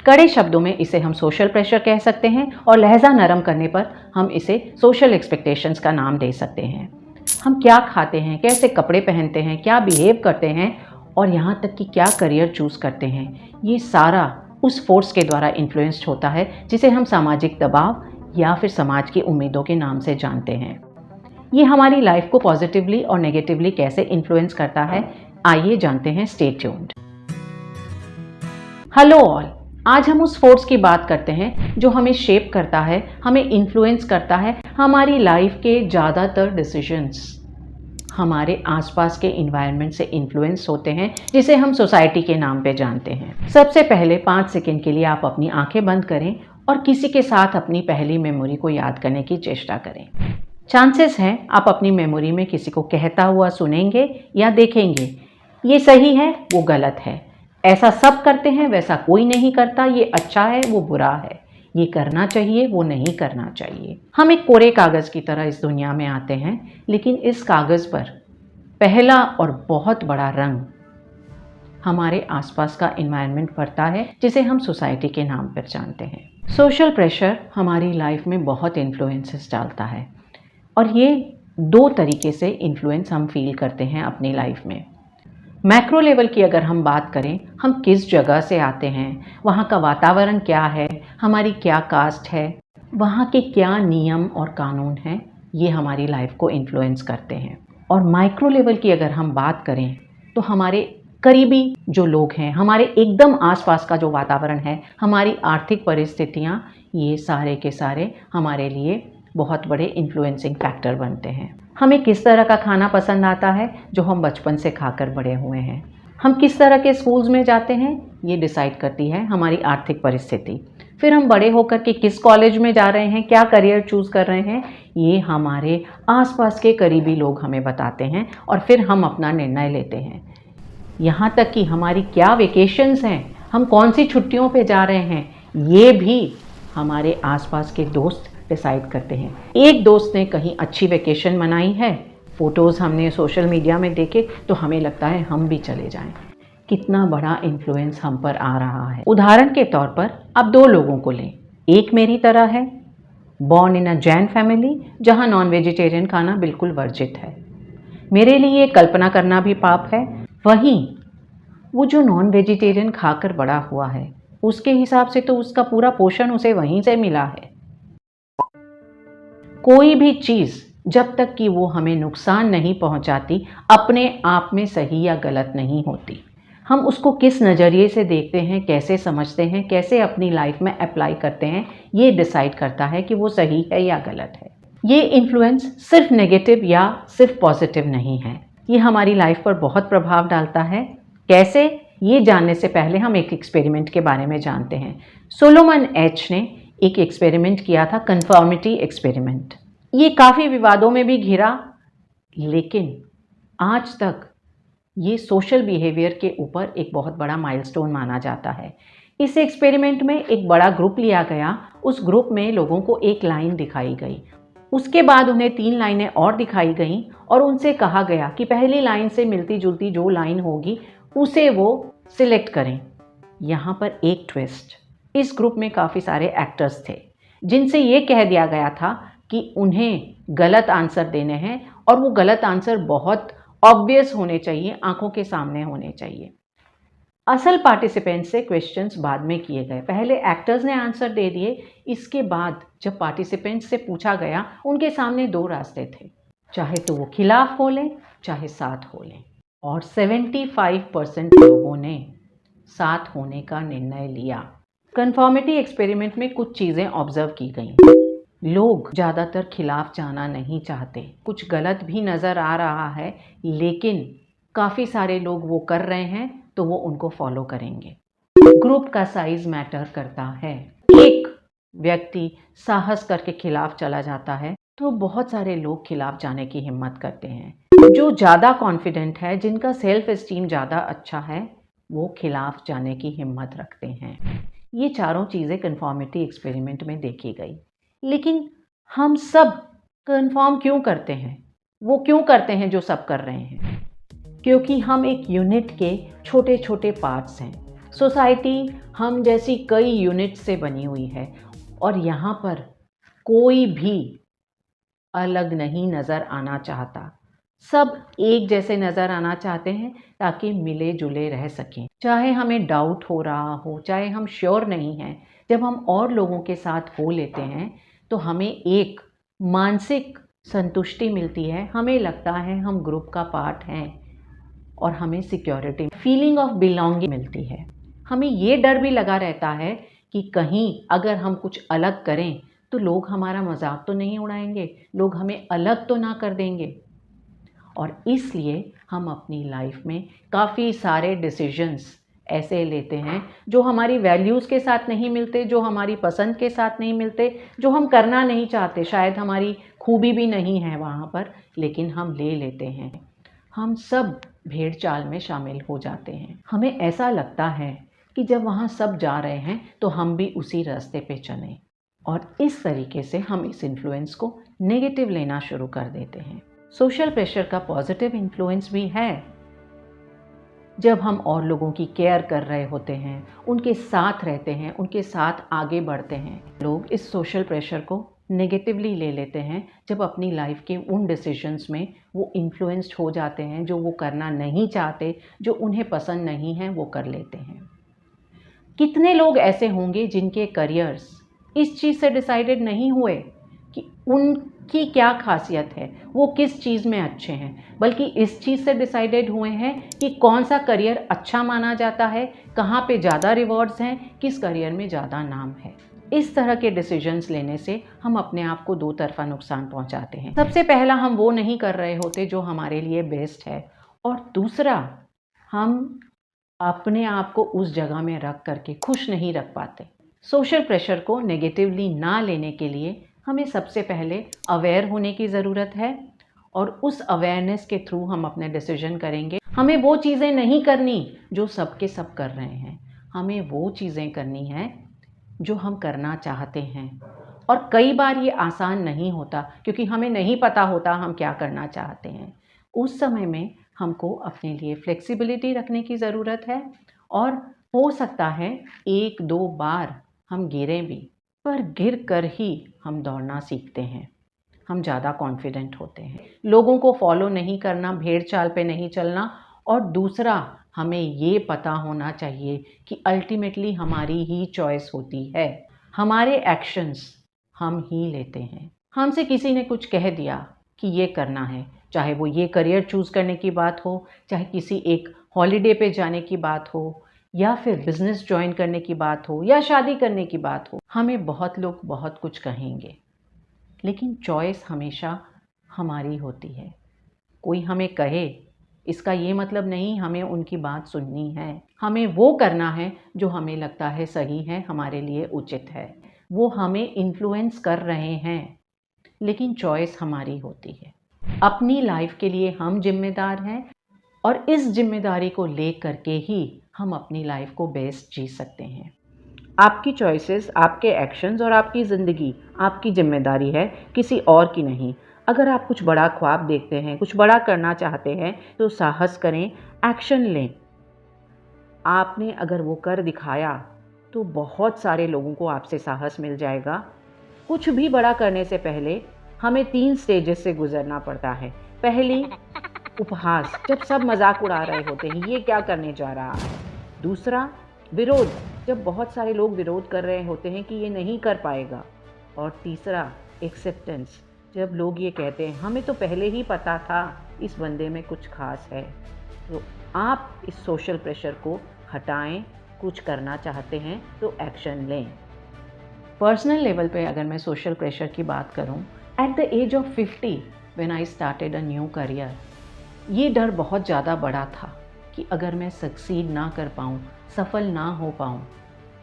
कड़े शब्दों में इसे हम सोशल प्रेशर कह सकते हैं और लहजा नरम करने पर हम इसे सोशल एक्सपेक्टेशंस का नाम दे सकते हैं। हम क्या खाते हैं, कैसे कपड़े पहनते हैं, क्या बिहेव करते हैं और यहाँ तक कि क्या करियर चूज़ करते हैं, ये सारा उस फोर्स के द्वारा इन्फ्लुएंस्ड होता है जिसे हम सामाजिक दबाव या फिर समाज की उम्मीदों के नाम से जानते हैं। ये हमारी लाइफ को पॉजिटिवली और नेगेटिवली कैसे इन्फ्लुएंस करता है, आइए जानते हैं। Stay tuned. हेलो ऑल, आज हम उस फोर्स की बात करते हैं जो हमें शेप करता है, हमें इन्फ्लुएंस करता है। हमारी लाइफ के ज़्यादातर डिसीजंस हमारे आसपास के इन्वायरमेंट से इन्फ्लुएंस होते हैं, जिसे हम सोसाइटी के नाम पे जानते हैं। सबसे पहले 5 सेकंड के लिए आप अपनी आंखें बंद करें और किसी के साथ अपनी पहली मेमोरी को याद करने की चेष्टा करें। चांसेस हैं आप अपनी मेमोरी में किसी को कहता हुआ सुनेंगे या देखेंगे। ये सही है, वो गलत है। ऐसा सब करते हैं, वैसा कोई नहीं करता। ये अच्छा है, वो बुरा है। ये करना चाहिए, वो नहीं करना चाहिए। हम एक कोरे कागज़ की तरह इस दुनिया में आते हैं, लेकिन इस कागज़ पर पहला और बहुत बड़ा रंग हमारे आसपास का एनवायरनमेंट भरता है, जिसे हम सोसाइटी के नाम पर जानते हैं। सोशल प्रेशर हमारी लाइफ में बहुत इन्फ्लुएंसेस डालता है और ये 2 तरीके से इन्फ्लुएंस हम फील करते हैं अपनी लाइफ में। मैक्रो लेवल की अगर हम बात करें, हम किस जगह से आते हैं, वहाँ का वातावरण क्या है, हमारी क्या कास्ट है, वहाँ के क्या नियम और कानून हैं, ये हमारी लाइफ को इन्फ्लुएंस करते हैं। और माइक्रो लेवल की अगर हम बात करें तो हमारे करीबी जो लोग हैं, हमारे एकदम आसपास का जो वातावरण है, हमारी आर्थिक परिस्थितियाँ, ये सारे के सारे हमारे लिए बहुत बड़े इन्फ्लुएंसिंग फैक्टर बनते हैं। हमें किस तरह का खाना पसंद आता है जो हम बचपन से खाकर बड़े हुए हैं, हम किस तरह के स्कूल्स में जाते हैं, ये डिसाइड करती है हमारी आर्थिक परिस्थिति। फिर हम बड़े होकर के किस कॉलेज में जा रहे हैं, क्या करियर चूज़ कर रहे हैं, ये हमारे आसपास के करीबी लोग हमें बताते हैं और फिर हम अपना निर्णय लेते हैं। यहाँ तक कि हमारी क्या वेकेशंस हैं, हम कौन सी छुट्टियों पे जा रहे हैं, ये भी हमारे आसपास के दोस्त डिसाइड करते हैं। एक दोस्त ने कहीं अच्छी वेकेशन मनाई है, फ़ोटोज़ हमने सोशल मीडिया में देखे तो हमें लगता है हम भी चले जाएं। कितना बड़ा इन्फ्लुएंस हम पर आ रहा है। उदाहरण के तौर पर अब 2 लोगों को लें। एक मेरी तरह है, born in a Jain family, जहाँ नॉन वेजिटेरियन खाना बिल्कुल वर्जित है। मेरे लिए कल्पना करना भी पाप है। वहीं वो जो नॉन वेजिटेरियन खाकर बड़ा हुआ है, उसके हिसाब से तो उसका पूरा पोषण उसे वहीं से मिला है। कोई भी चीज़ जब तक कि वो हमें नुकसान नहीं पहुंचाती, अपने आप में सही या गलत नहीं होती। हम उसको किस नज़रिए से देखते हैं, कैसे समझते हैं, कैसे अपनी लाइफ में अप्लाई करते हैं, ये डिसाइड करता है कि वो सही है या गलत है। ये इन्फ्लुएंस सिर्फ नेगेटिव या सिर्फ पॉजिटिव नहीं है, ये हमारी लाइफ पर बहुत प्रभाव डालता है। कैसे, ये जानने से पहले हम एक एक्सपेरिमेंट के बारे में जानते हैं। सोलोमन एच ने एक एक्सपेरिमेंट किया था, कन्फर्मिटी एक्सपेरिमेंट। ये काफ़ी विवादों में भी घिरा, लेकिन आज तक ये सोशल बिहेवियर के ऊपर एक बहुत बड़ा माइलस्टोन माना जाता है। इस एक्सपेरिमेंट में एक बड़ा ग्रुप लिया गया। उस ग्रुप में लोगों को एक लाइन दिखाई गई, उसके बाद उन्हें 3 लाइनें और दिखाई गईं और उनसे कहा गया कि पहली लाइन से मिलती जुलती जो लाइन होगी उसे वो सिलेक्ट करें। यहाँ पर एक ट्विस्ट, इस ग्रुप में काफ़ी सारे एक्टर्स थे जिनसे ये कह दिया गया था कि उन्हें गलत आंसर देने हैं और वो गलत आंसर बहुत ऑब्वियस होने चाहिए, आंखों के सामने होने चाहिए। असल पार्टिसिपेंट्स से क्वेश्चंस बाद में किए गए। पहले एक्टर्स ने आंसर दे दिए, इसके बाद जब पार्टिसिपेंट्स से पूछा गया, उनके सामने 2 रास्ते थे, चाहे तो वो खिलाफ हो लें चाहे साथ हो लें, और 75% लोगों ने साथ होने का निर्णय लिया। कन्फर्मिटी एक्सपेरिमेंट में कुछ चीज़ें ऑब्जर्व की गई। लोग ज़्यादातर खिलाफ जाना नहीं चाहते, कुछ गलत भी नज़र आ रहा है, लेकिन काफ़ी सारे लोग वो कर रहे हैं तो वो उनको फॉलो करेंगे। ग्रुप का साइज मैटर करता है। एक व्यक्ति साहस करके खिलाफ चला जाता है तो बहुत सारे लोग खिलाफ जाने की हिम्मत करते हैं। जो ज़्यादा कॉन्फिडेंट है, जिनका सेल्फ एस्टीम ज़्यादा अच्छा है, वो खिलाफ जाने की हिम्मत रखते हैं। ये चारों चीज़ें कन्फर्मिटी एक्सपेरिमेंट में देखी गई। लेकिन हम सब कन्फर्म क्यों करते हैं? वो क्यों करते हैं जो सब कर रहे हैं? क्योंकि हम एक यूनिट के छोटे छोटे पार्ट्स हैं। सोसाइटी हम जैसी कई यूनिट से बनी हुई है और यहाँ पर कोई भी अलग नहीं नज़र आना चाहता। सब एक जैसे नज़र आना चाहते हैं ताकि मिले जुले रह सकें। चाहे हमें डाउट हो रहा हो, चाहे हम श्योर नहीं हैं, जब हम और लोगों के साथ हो लेते हैं तो हमें एक मानसिक संतुष्टि मिलती है। हमें लगता है हम ग्रुप का पार्ट हैं और हमें सिक्योरिटी, फीलिंग ऑफ बिलोंगिंग मिलती है। हमें ये डर भी लगा रहता है कि कहीं अगर हम कुछ अलग करें तो लोग हमारा मजाक तो नहीं उड़ाएंगे, लोग हमें अलग तो ना कर देंगे। और इसलिए हम अपनी लाइफ में काफ़ी सारे डिसीजंस ऐसे लेते हैं जो हमारी वैल्यूज़ के साथ नहीं मिलते, जो हमारी पसंद के साथ नहीं मिलते, जो हम करना नहीं चाहते, शायद हमारी खूबी भी नहीं है वहाँ पर, लेकिन हम ले लेते हैं। हम सब भेड़ चाल में शामिल हो जाते हैं। हमें ऐसा लगता है कि जब वहाँ सब जा रहे हैं तो हम भी उसी रास्ते पे चलें, और इस तरीके से हम इस इन्फ्लुएंस को नेगेटिव लेना शुरू कर देते हैं। सोशल प्रेशर का पॉजिटिव इन्फ्लुएंस भी है। जब हम और लोगों की केयर कर रहे होते हैं, उनके साथ रहते हैं, उनके साथ आगे बढ़ते हैं, लोग इस सोशल प्रेशर को नेगेटिवली ले लेते हैं जब अपनी लाइफ के उन डिसीजंस में वो इन्फ्लुएंस्ड हो जाते हैं जो वो करना नहीं चाहते, जो उन्हें पसंद नहीं है, वो कर लेते हैं। कितने लोग ऐसे होंगे जिनके करियर्स इस चीज़ से डिसाइडेड नहीं हुए कि उनकी क्या खासियत है, वो किस चीज़ में अच्छे हैं, बल्कि इस चीज़ से डिसाइडेड हुए हैं कि कौन सा करियर अच्छा माना जाता है, कहाँ पे ज़्यादा रिवॉर्ड्स हैं, किस करियर में ज़्यादा नाम है। इस तरह के डिसीजंस लेने से हम अपने आप को दो तरफा नुकसान पहुंचाते हैं। सबसे पहला, हम वो नहीं कर रहे होते जो हमारे लिए बेस्ट है, और दूसरा, हम अपने आप को उस जगह में रख करके खुश नहीं रख पाते। सोशल प्रेशर को नेगेटिवली ना लेने के लिए हमें सबसे पहले अवेयर होने की ज़रूरत है, और उस अवेयरनेस के थ्रू हम अपने डिसीजन करेंगे। हमें वो चीज़ें नहीं करनी जो सबके सब कर रहे हैं, हमें वो चीज़ें करनी हैं जो हम करना चाहते हैं। और कई बार ये आसान नहीं होता क्योंकि हमें नहीं पता होता हम क्या करना चाहते हैं। उस समय में हमको अपने लिए फ्लेक्सिबिलिटी रखने की ज़रूरत है, और हो सकता है एक दो बार हम गिरें भी, पर गिर कर ही हम दौड़ना सीखते हैं, हम ज़्यादा कॉन्फिडेंट होते हैं। लोगों को फॉलो नहीं करना, भेड़ चाल पे नहीं चलना, और दूसरा, हमें ये पता होना चाहिए कि अल्टीमेटली हमारी ही चॉइस होती है, हमारे एक्शंस हम ही लेते हैं। हमसे किसी ने कुछ कह दिया कि ये करना है, चाहे वो ये करियर चूज़ करने की बात हो, चाहे किसी एक हॉलीडे पे जाने की बात हो, या फिर बिज़नेस ज्वाइन करने की बात हो, या शादी करने की बात हो। हमें बहुत लोग बहुत कुछ कहेंगे, लेकिन चॉइस हमेशा हमारी होती है। कोई हमें कहे, इसका ये मतलब नहीं हमें उनकी बात सुननी है। हमें वो करना है जो हमें लगता है सही है, हमारे लिए उचित है। वो हमें इन्फ्लुएंस कर रहे हैं, लेकिन चॉइस हमारी होती है। अपनी लाइफ के लिए हम जिम्मेदार हैं, और इस जिम्मेदारी को ले करके ही हम अपनी लाइफ को बेस्ट जी सकते हैं। आपकी चॉइसेस, आपके एक्शंस और आपकी ज़िंदगी आपकी जिम्मेदारी है, किसी और की नहीं। अगर आप कुछ बड़ा ख्वाब देखते हैं, कुछ बड़ा करना चाहते हैं, तो साहस करें, एक्शन लें। आपने अगर वो कर दिखाया तो बहुत सारे लोगों को आपसे साहस मिल जाएगा। कुछ भी बड़ा करने से पहले हमें 3 स्टेजेस से गुजरना पड़ता है। पहली, उपहास, जब सब मजाक उड़ा रहे होते हैं, ये क्या करने जा रहा है। दूसरा, विरोध, जब बहुत सारे लोग विरोध कर रहे होते हैं कि ये नहीं कर पाएगा। और तीसरा, एक्सेप्टेंस, जब लोग ये कहते हैं हमें तो पहले ही पता था इस बंदे में कुछ खास है। तो आप इस सोशल प्रेशर को हटाएं, कुछ करना चाहते हैं तो एक्शन लें। पर्सनल लेवल पे अगर मैं सोशल प्रेशर की बात करूं, at the age of 50 when I started a new career, ये डर बहुत ज़्यादा बड़ा था कि अगर मैं सक्सीड ना कर पाऊँ, सफल ना हो पाऊँ,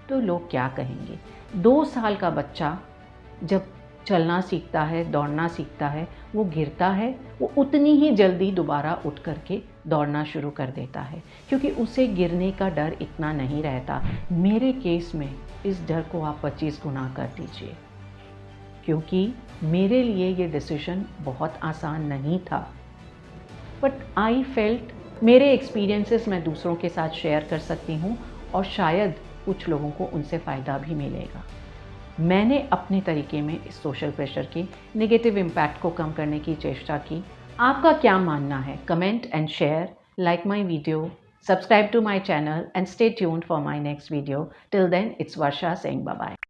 तो लोग क्या कहेंगे। 2 साल का बच्चा जब चलना सीखता है, दौड़ना सीखता है, वो गिरता है, वो उतनी ही जल्दी दोबारा उठ करके दौड़ना शुरू कर देता है, क्योंकि उसे गिरने का डर इतना नहीं रहता। मेरे केस में इस डर को आप 25 गुना कर दीजिए, क्योंकि मेरे लिए ये डिसीजन बहुत आसान नहीं था। बट आई फेल्ट, मेरे एक्सपीरियंसेस मैं दूसरों के साथ शेयर कर सकती हूँ, और शायद कुछ लोगों को उनसे फ़ायदा भी मिलेगा। मैंने अपने तरीके में इस सोशल प्रेशर के नेगेटिव इम्पैक्ट को कम करने की चेष्टा की। आपका क्या मानना है? Comment and share, like my video, subscribe to my channel and stay tuned for my next video. Till then, it's Varsha saying bye-bye.